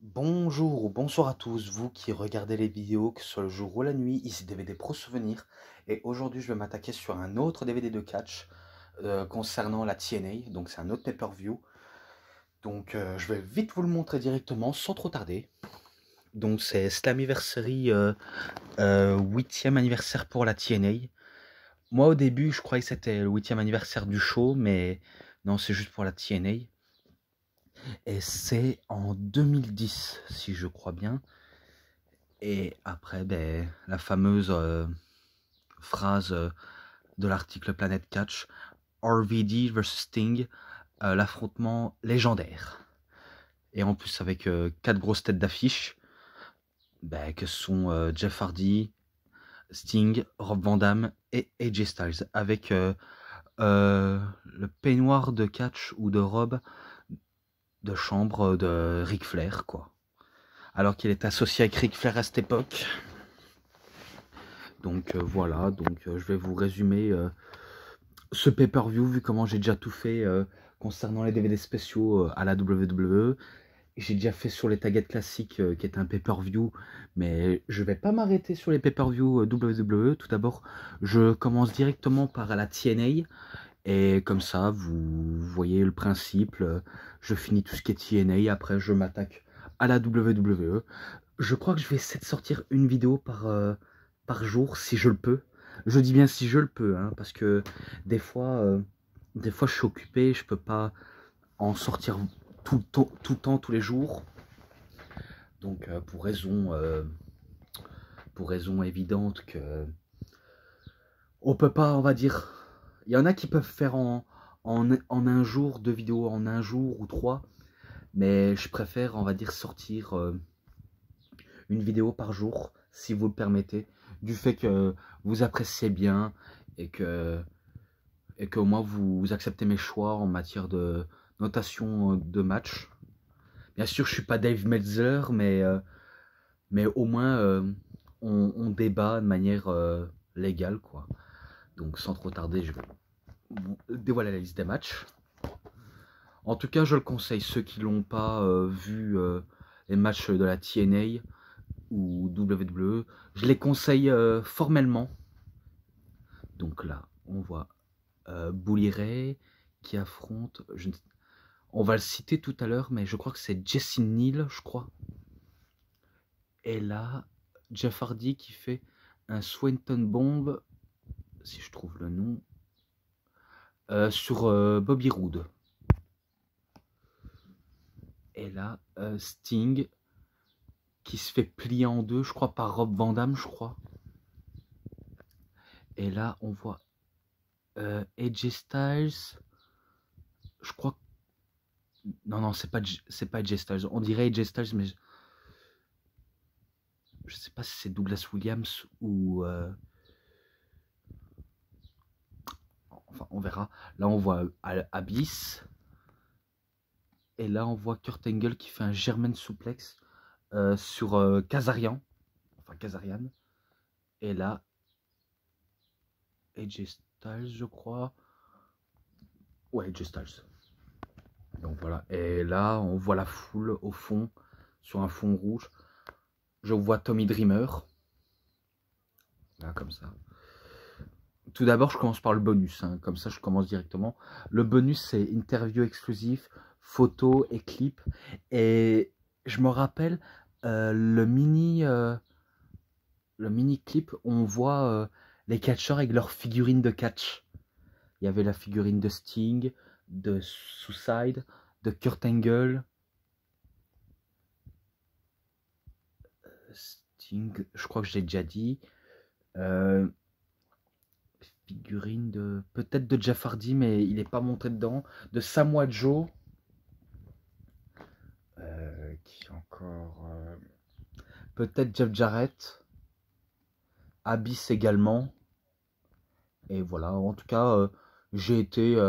Bonjour ou bonsoir à tous, vous qui regardez les vidéos, que ce soit le jour ou la nuit, ici DVD Pro Souvenirs. Et aujourd'hui, je vais m'attaquer sur un autre DVD de catch concernant la TNA, donc c'est un autre pay-per-view. Donc je vais vite vous le montrer directement sans trop tarder. Donc c'est Slammiversary 8e anniversaire pour la TNA. Moi au début, je croyais que c'était le 8e anniversaire du show, mais non, c'est juste pour la TNA. Et c'est en 2010, si je crois bien. Et après, ben, la fameuse phrase de l'article Planet Catch, RVD versus Sting, l'affrontement légendaire. Et en plus avec 4 grosses têtes d'affiche, ben, que sont Jeff Hardy, Sting, Rob Van Dam et AJ Styles, avec le peignoir de catch ou de robe de chambre de Ric Flair, quoi. Alors qu'il est associé avec Ric Flair à cette époque. Donc voilà, donc je vais vous résumer ce pay-per-view, vu comment j'ai déjà tout fait concernant les DVD spéciaux à la WWE. J'ai déjà fait sur les Taggets classiques qui est un pay-per-view, mais je vais pas m'arrêter sur les pay-per-view WWE. Tout d'abord, je commence directement par la TNA, et comme ça, vous voyez le principe. Je finis tout ce qui est TNA, après je m'attaque à la WWE. Je crois que je vais essayer de sortir une vidéo par jour, si je le peux. Je dis bien si je le peux, hein, parce que des fois je suis occupé, je peux pas en sortir tout le temps, tous les jours. Donc pour raison évidente que on peut pas, on va dire, il y en a qui peuvent faire en un jour, 2 vidéos en un jour ou 3, mais je préfère, on va dire, sortir une vidéo par jour, si vous le permettez, du fait que vous appréciez bien et que au moins vous acceptez mes choix en matière de notation de match. Bien sûr, je suis pas Dave Meltzer, mais au moins on débat de manière légale, quoi. Donc sans trop tarder, je vais vous dévoiler la liste des matchs. En tout cas, je le conseille, ceux qui l'ont pas vu les matchs de la TNA ou WWE, je les conseille formellement. Donc là, on voit Bully Ray qui affronte, on va le citer tout à l'heure, mais je crois que c'est Jesse Neal, je crois. Et là, Jeff Hardy qui fait un Swanton Bomb, si je trouve le nom, sur Bobby Roode. Et là, Sting qui se fait plier en deux, je crois, par Rob Van Dam, je crois. Et là, on voit AJ Styles, je crois. Non, c'est pas AJ Styles. On dirait AJ Styles, mais je sais pas si c'est Douglas Williams ou enfin, on verra. Là, on voit Abyss. Et là, on voit Kurt Angle qui fait un German suplex sur Kazarian. Enfin, Kazarian. Et là, AJ Styles, je crois. Ouais, AJ Styles. Donc voilà. Et là, on voit la foule au fond, sur un fond rouge. Je vois Tommy Dreamer. Là, comme ça. Tout d'abord, je commence par le bonus, hein. Comme ça, je commence directement. Le bonus, c'est interview exclusive, photo et clip. Et je me rappelle le mini clip où on voit les catcheurs avec leurs figurines de catch. Il y avait la figurine de Sting, de Suicide, de Kurt Angle. Sting, je crois que je l'ai déjà dit. Figurine de peut-être de Jeff Hardy, mais il n'est pas monté dedans. De Samoa Joe. Qui encore peut-être Jeff Jarrett. Abyss également. Et voilà, en tout cas, j'ai été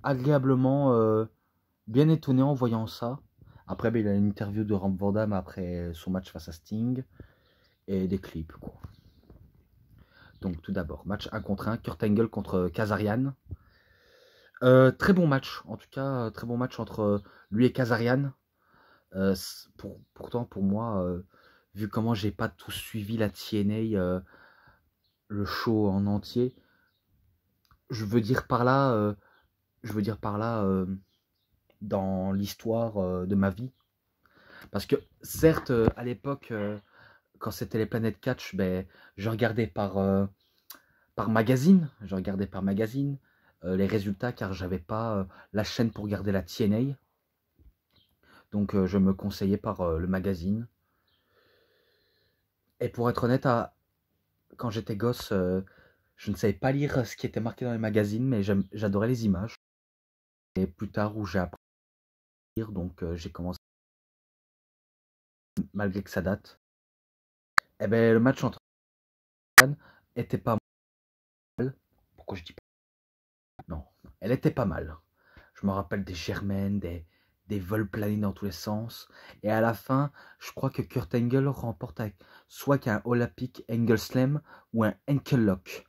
agréablement bien étonné en voyant ça. Après, ben, il a une interview de Rob Van Dam après son match face à Sting. Et des clips, quoi. Donc tout d'abord, match 1 contre 1, Kurt Angle contre Kazarian. Très bon match, en tout cas, très bon match entre lui et Kazarian. Pourtant, pour moi, vu comment j'ai pas tout suivi la TNA, le show en entier, je veux dire par là, dans l'histoire de ma vie. Parce que certes, à l'époque, quand c'était les Planètes Catch, ben, je regardais par magazine, les résultats, car j'avais pas la chaîne pour regarder la TNA. Donc je me conseillais par le magazine. Et pour être honnête, quand j'étais gosse, je ne savais pas lire ce qui était marqué dans les magazines, mais j'adorais les images. Et plus tard, où j'ai appris à lire, donc j'ai commencé, malgré que ça date. Et ben le match entre Anne était pas mal. Pourquoi je dis pas? Non, elle était pas mal. Je me rappelle des germaines, des vols planés dans tous les sens. Et à la fin, je crois que Kurt Angle remporte avec soit qu'un Olympic Angle Slam ou un Ankle Lock.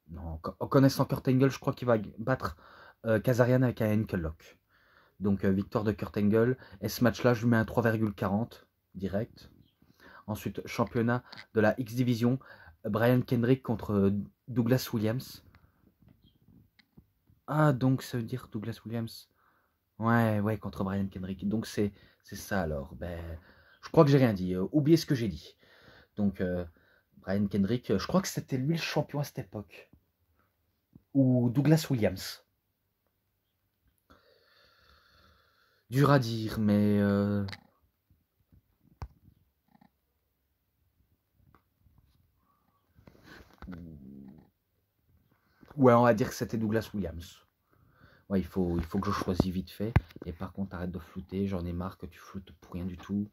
Non, en connaissant Kurt Angle, je crois qu'il va battre Kazarian avec un Ankle Lock. Donc victoire de Kurt Angle. Et ce match-là, je lui mets un 3,40 direct. Ensuite, championnat de la X Division. Brian Kendrick contre Douglas Williams. Ah, donc ça veut dire Douglas Williams. Ouais, contre Brian Kendrick. Donc c'est ça alors. Ben, je crois que j'ai rien dit. Oubliez ce que j'ai dit. Donc Brian Kendrick, je crois que c'était lui le champion à cette époque. Ou Douglas Williams. Dur à dire, mais ouais, on va dire que c'était Douglas Williams. Ouais, il faut que je choisisse vite fait. Et par contre, arrête de flouter. J'en ai marre que tu floutes pour rien du tout.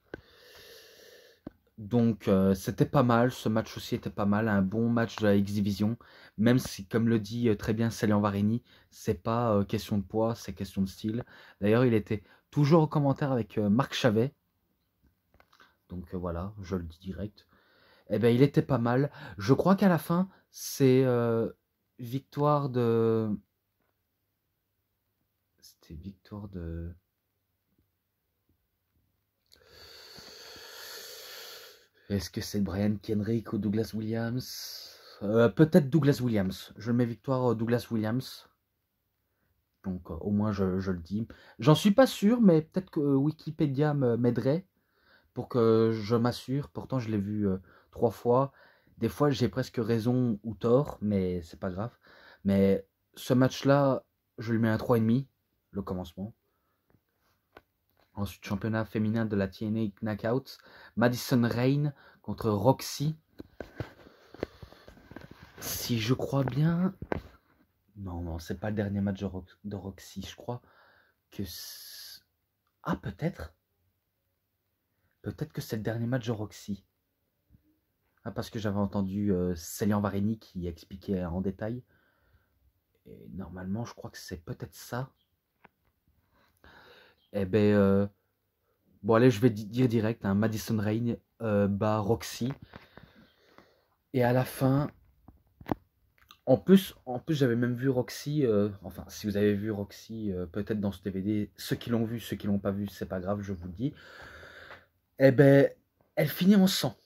Donc, c'était pas mal. Ce match aussi était pas mal. Un bon match de la X-Division. Même si, comme le dit très bien Célian Varini, c'est pas question de poids, c'est question de style. D'ailleurs, il était toujours en commentaire avec Marc Chavet. Donc voilà, je le dis direct. Eh bien, il était pas mal. Je crois qu'à la fin, c'est victoire de... C'était victoire de... Est-ce que c'est Brian Kendrick ou Douglas Williams? Peut-être Douglas Williams. Je mets victoire Douglas Williams. Donc au moins je le dis. J'en suis pas sûr, mais peut-être que Wikipédia m'aiderait pour que je m'assure. Pourtant je l'ai vu 3 fois. Des fois j'ai presque raison ou tort, mais c'est pas grave. Mais ce match-là, je lui mets un 3,5, le commencement. Ensuite, championnat féminin de la TNA Knockouts. Madison Rain contre Roxy. Si je crois bien... Non, c'est pas le dernier match de Roxy. Je crois que... Ah, peut-être. Peut-être que c'est le dernier match de Roxy. Ah, parce que j'avais entendu Célian Varini qui expliquait en détail. Et normalement, je crois que c'est peut-être ça. Eh ben... bon, allez, je vais dire direct. Hein, Madison Rain bat Roxy. Et à la fin... En plus j'avais même vu Roxy, enfin, si vous avez vu Roxy, peut-être dans ce DVD, ceux qui l'ont vu, ceux qui l'ont pas vu, c'est pas grave, je vous le dis. Eh ben, elle finit en sang.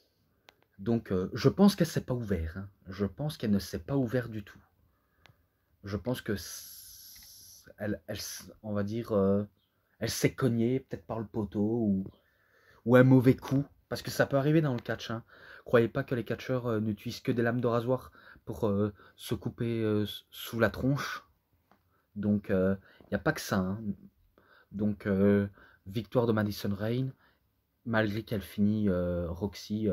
Donc, je pense qu'elle s'est pas ouverte. Hein. Je pense qu'elle ne s'est pas ouverte du tout. Je pense que on va dire, elle s'est cognée peut-être par le poteau ou un mauvais coup, parce que ça peut arriver dans le catch. Hein. Croyez pas que les catcheurs n'utilisent que des lames de rasoir pour se couper sous la tronche. Donc, il n'y a pas que ça. Hein. Donc, victoire de Madison Rain, malgré qu'elle finit Roxy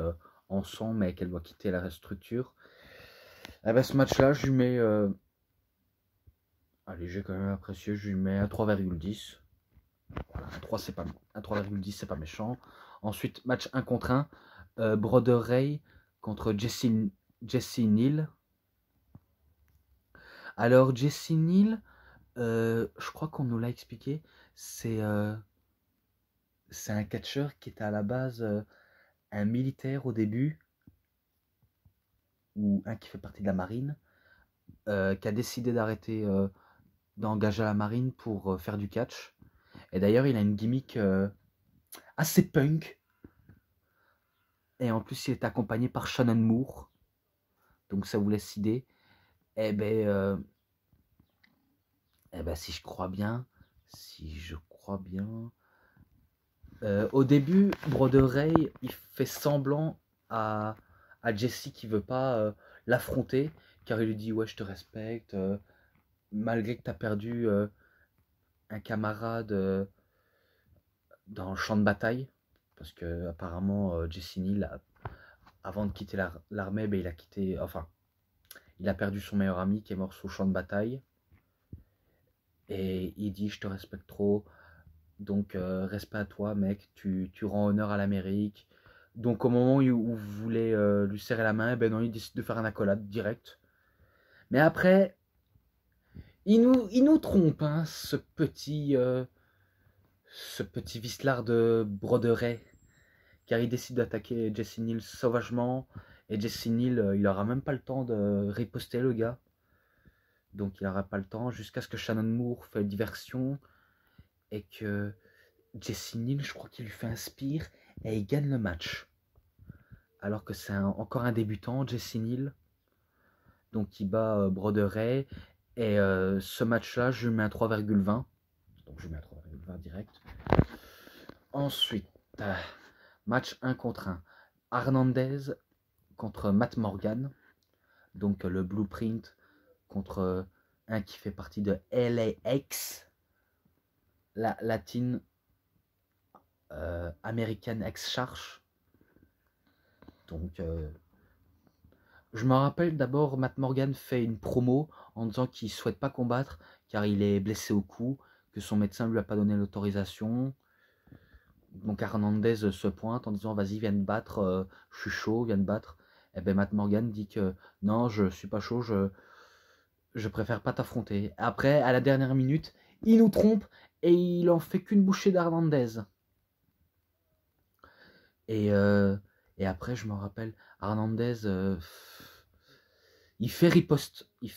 en sang, mais qu'elle doit quitter la structure. Eh ben, ce match-là, je lui mets... allez, j'ai quand même apprécié, je lui mets un 3,10. Voilà, un 3,10, c'est pas méchant. Ensuite, match 1 contre 1. Brother Ray contre Jesse Neal. Alors, Jesse Neal, je crois qu'on nous l'a expliqué, c'est un catcheur qui était à la base un militaire au début, ou un qui fait partie de la marine, qui a décidé d'arrêter d'engager à la marine pour faire du catch. Et d'ailleurs, il a une gimmick assez punk. Et en plus, il est accompagné par Shannon Moore. Donc ça vous laisse idée. Eh ben, si je crois bien, au début, Broderay, il fait semblant à Jesse qui veut pas l'affronter, car il lui dit ouais je te respecte, malgré que tu as perdu un camarade dans le champ de bataille, parce que apparemment Jesse Neal, avant de quitter l'armée, ben, il a perdu son meilleur ami qui est mort sur le champ de bataille, et il dit je te respecte trop. Donc, respect à toi, mec, tu rends honneur à l'Amérique. Donc, au moment où vous voulez lui serrer la main, ben non, il décide de faire un accolade direct. Mais après, il nous trompe, hein, ce petit vicelard de Broderay, car il décide d'attaquer Jesse Neal sauvagement. Et Jesse Neal, il aura même pas le temps de riposter le gars. Donc, il n'aura pas le temps jusqu'à ce que Shannon Moore fait diversion et que Jesse Neal, je crois qu'il lui fait un spear et il gagne le match. Alors que c'est encore un débutant, Jesse Neal. Donc il bat Broderay. Et ce match-là, je lui mets un 3,20. Donc je lui mets un 3,20 direct. Ensuite, match 1 contre 1. Hernandez contre Matt Morgan. Donc le Blueprint contre un qui fait partie de LAX. La Latin American X-Charge. Donc je me rappelle d'abord, Matt Morgan fait une promo en disant qu'il ne souhaite pas combattre car il est blessé au cou, que son médecin ne lui a pas donné l'autorisation. Donc Hernandez se pointe en disant vas-y viens te battre, je suis chaud, viens te battre. Et bien Matt Morgan dit que non, je suis pas chaud, je préfère pas t'affronter. Après, à la dernière minute, il nous trompe et il en fait qu'une bouchée d'Hernandez. Et après, je me rappelle, Hernandez, il fait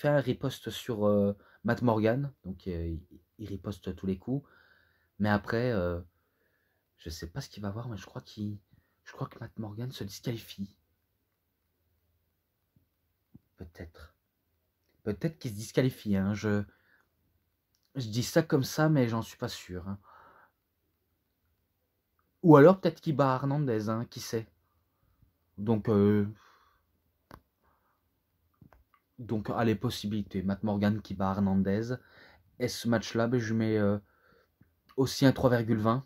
un riposte sur Matt Morgan, donc il riposte tous les coups. Mais après, je sais pas ce qu'il va voir, mais je crois que Matt Morgan se disqualifie. Peut-être qu'il se disqualifie. Hein. Je dis ça comme ça, mais j'en suis pas sûr. Hein. Ou alors peut-être qu'il bat Hernandez, hein, qui sait. Donc allez, possibilité. Matt Morgan qui bat Hernandez. Et ce match-là, ben, je lui mets aussi un 3,20.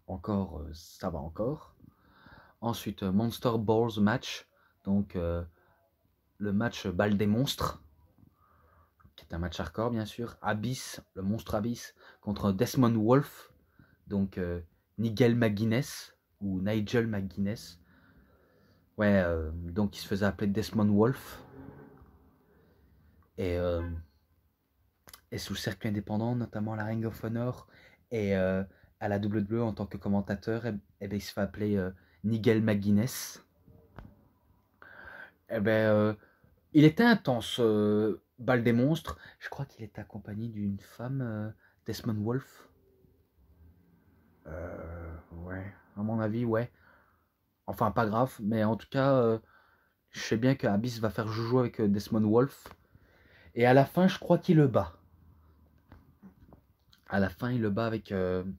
Encore, ça va encore. Ensuite, Monster Balls match. Donc, le match balle des monstres. Qui est un match hardcore, bien sûr. Abyss, le monstre Abyss, contre Desmond Wolf. Donc, Nigel McGuinness. Ou Nigel McGuinness. Ouais, donc il se faisait appeler Desmond Wolf. Et sous le circuit indépendant, notamment à la Ring of Honor et à la WWE en tant que commentateur, ben, il se fait appeler Nigel McGuinness. Il était intense, balle des monstres. Je crois qu'il était accompagné d'une femme, Desmond Wolf. Ouais, à mon avis, ouais. Enfin, pas grave, mais en tout cas, je sais bien que Abyss va faire joujou avec Desmond Wolf. Et à la fin, je crois qu'il le bat. À la fin, il le bat avec une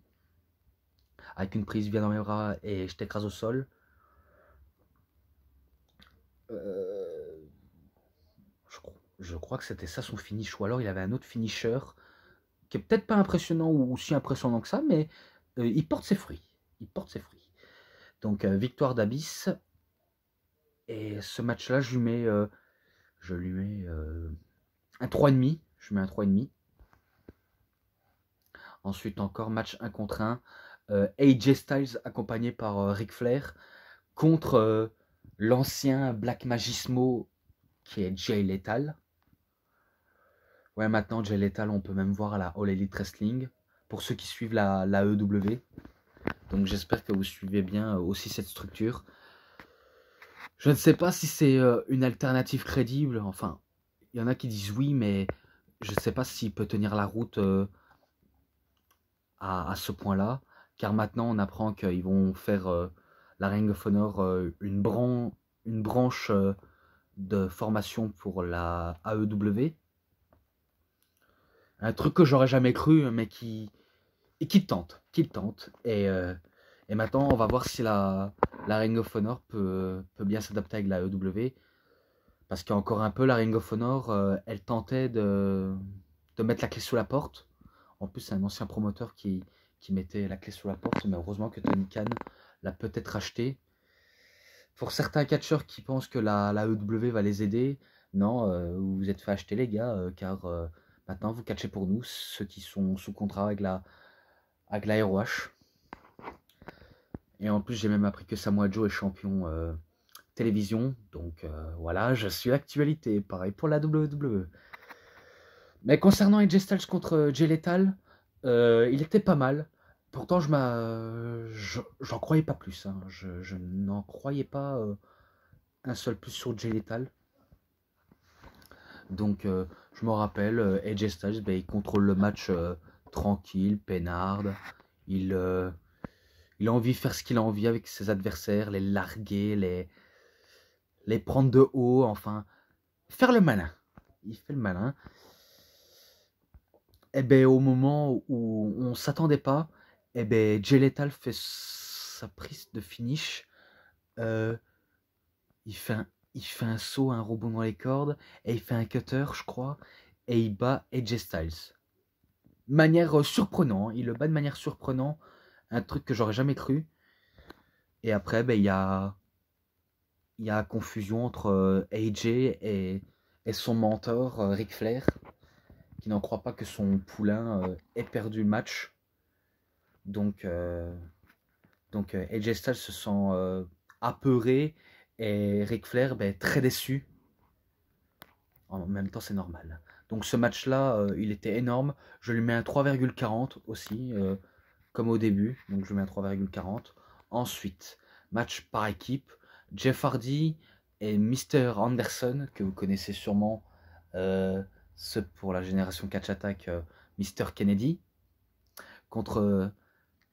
prise, viens dans mes bras et je t'écrase au sol. Je crois que c'était ça son finish. Ou alors il avait un autre finisher qui est peut-être pas impressionnant ou si impressionnant que ça, mais il porte ses fruits. Donc victoire d'Abyss. Et ce match-là, je lui mets un 3,5. Je mets un 3,5. Ensuite, encore match 1 contre 1. AJ Styles accompagné par Ric Flair contre l'ancien Black Magismo qui est Jay Lethal. Ouais, maintenant Jay Lethal, on peut même voir à la All Elite Wrestling. Pour ceux qui suivent la EW. Donc j'espère que vous suivez bien aussi cette structure. Je ne sais pas si c'est une alternative crédible. Enfin, il y en a qui disent oui, mais je sais pas s'il peut tenir la route à ce point-là, car maintenant on apprend qu'ils vont faire la Ring of Honor une branche de formation pour la AEW. Un truc que j'aurais jamais cru, mais qui tente. Et maintenant, on va voir si la Ring of Honor peut bien s'adapter avec la AEW. Parce qu'il y a encore un peu, la Ring of Honor, elle tentait de mettre la clé sous la porte. En plus, c'est un ancien promoteur qui mettait la clé sous la porte, mais heureusement que Tony Khan l'a peut-être racheté. Pour certains catcheurs qui pensent que la AEW va les aider, non, vous vous êtes fait acheter les gars, car maintenant vous catchez pour nous, ceux qui sont sous contrat avec la ROH. Et en plus, j'ai même appris que Samoa Joe est champion télévision, donc voilà, je suis l'actualité, pareil pour la WWE. Mais concernant AJ Styles contre Jay Lethal, il était pas mal. Pourtant, j'en croyais pas plus. Hein. Je n'en croyais pas un seul plus sur Jay Lethal. Donc, je me rappelle, AJ Styles, il contrôle le match tranquille, peinard. Il a envie de faire ce qu'il a envie avec ses adversaires, les larguer, les prendre de haut, enfin, faire le malin. Il fait le malin. Et au moment où on s'attendait pas, Jay Lethal fait sa prise de finish. Il fait un saut, un rebond dans les cordes, et il fait un cutter, je crois, et il bat AJ Styles. Manière surprenante, il le bat de manière surprenante, un truc que j'aurais jamais cru. Et après, il y a confusion entre AJ et son mentor, Ric Flair, qui n'en croit pas que son poulain ait perdu le match. Donc AJ Styles se sent apeuré et Ric Flair très déçu. En même temps, c'est normal. Donc ce match-là, il était énorme. Je lui mets un 3,40 aussi, comme au début. Donc je lui mets un 3,40. Ensuite, match par équipe. Jeff Hardy et Mr. Anderson, que vous connaissez sûrement, ceux pour la génération Catch Attack, Mr. Kennedy, contre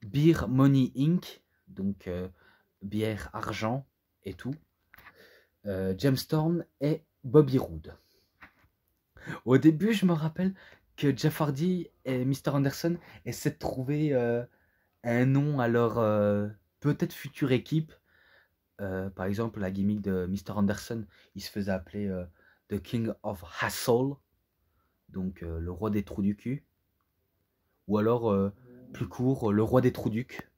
Beer Money Inc., donc bière, argent et tout, James Storm et Bobby Roode. Au début, je me rappelle que Jeff Hardy et Mr. Anderson essaient de trouver un nom à leur peut-être future équipe. Par exemple, la gimmick de Mr. Anderson, il se faisait appeler The King of Hassle, donc le roi des trous du cul. Ou alors, plus court, le roi des trous du cul.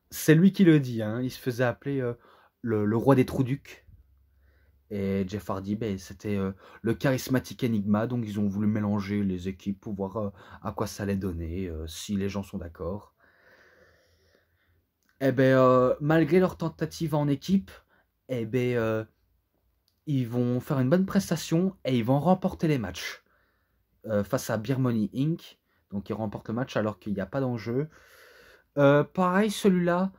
C'est lui qui le dit, hein. Il se faisait appeler le roi des trous-ducs. Et Jeff Hardy, c'était le charismatique Enigma, donc ils ont voulu mélanger les équipes pour voir à quoi ça allait donner, si les gens sont d'accord. Malgré leur tentative en équipe, ils vont faire une bonne prestation et ils vont remporter les matchs face à Beer Money Inc. Donc ils remportent le match alors qu'il n'y a pas d'enjeu. Pareil, celui-là,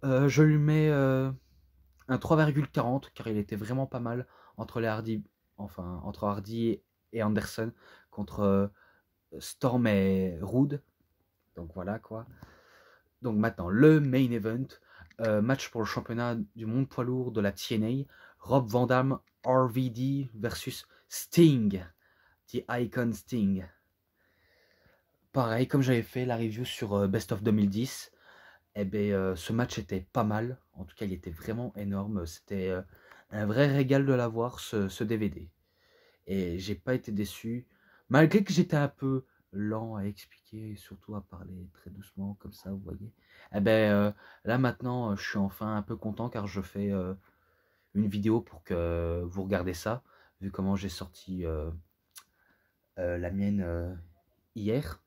je lui mets un 3,40 car il était vraiment pas mal entre entre Hardy et Anderson contre Storm et Roode. Donc voilà quoi. Donc maintenant, le main event, match pour le championnat du monde poids lourd de la TNA, Rob Van Dam, RVD versus Sting, The Icon Sting. Pareil, comme j'avais fait la review sur Best of 2010, ce match était pas mal. En tout cas, il était vraiment énorme. C'était un vrai régal de l'avoir, ce DVD. Et j'ai pas été déçu. Malgré que j'étais un peu lent à expliquer et surtout à parler très doucement, comme ça, vous voyez. Là, maintenant, je suis enfin un peu content car je fais une vidéo pour que vous regardez ça, vu comment j'ai sorti la mienne hier.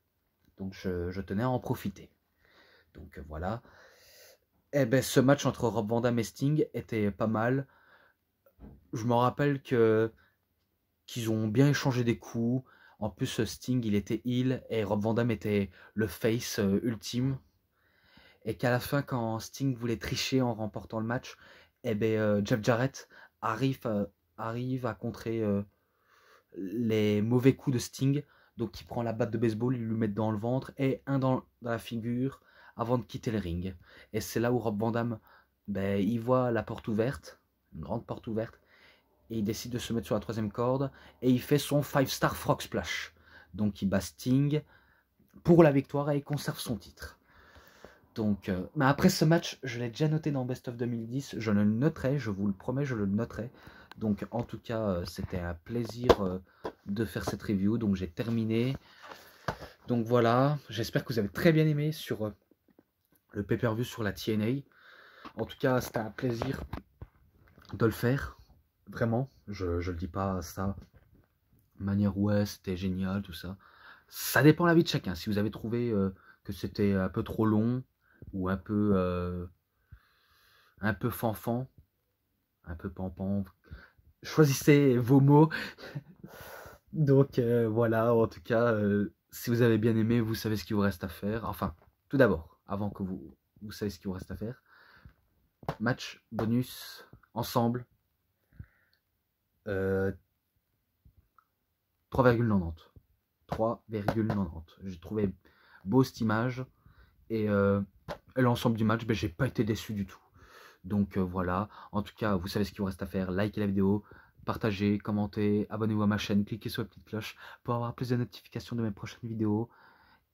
Donc, je tenais à en profiter. Donc voilà. Ce match entre Rob Van Dam et Sting était pas mal. Je me rappelle qu'ils ont bien échangé des coups. En plus, Sting, il était heel et Rob Van Dam était le face ultime. Et qu'à la fin, quand Sting voulait tricher en remportant le match, Jeff Jarrett arrive à contrer les mauvais coups de Sting. Donc il prend la batte de baseball, il lui met dans le ventre et un dans la figure avant de quitter le ring. Et c'est là où Rob Van Dam, ben, il voit la porte ouverte, une grande porte ouverte, et il décide de se mettre sur la troisième corde et il fait son 5-star frog splash. Donc il bat Sting pour la victoire et il conserve son titre. Donc, mais après ce match, je l'ai déjà noté dans Best of 2010, je le noterai, je vous le promets, je le noterai. Donc en tout cas, c'était un plaisir de faire cette review, donc j'ai terminé. Donc voilà, j'espère que vous avez très bien aimé sur le pay-per-view sur la TNA. En tout cas, c'était un plaisir de le faire, vraiment, je le dis pas ça, de manière ouais, c'était génial, tout ça. Ça dépend de la vie de chacun, si vous avez trouvé que c'était un peu trop long, ou un peu fanfan, un peu pampan. Choisissez vos mots. Donc voilà, en tout cas, si vous avez bien aimé, vous savez ce qu'il vous reste à faire. Enfin, tout d'abord, avant que vous savez ce qu'il vous reste à faire. Match bonus ensemble. 3,90. 3,90. J'ai trouvé beau cette image. Et l'ensemble du match, ben, j'ai pas été déçu du tout. Donc voilà, en tout cas, vous savez ce qu'il vous reste à faire. Likez la vidéo, partagez, commentez, abonnez-vous à ma chaîne, cliquez sur la petite cloche pour avoir plus de notifications de mes prochaines vidéos.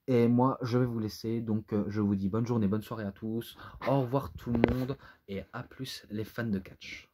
Et moi, je vais vous laisser. Donc je vous dis bonne journée, bonne soirée à tous. Au revoir tout le monde et à plus les fans de catch.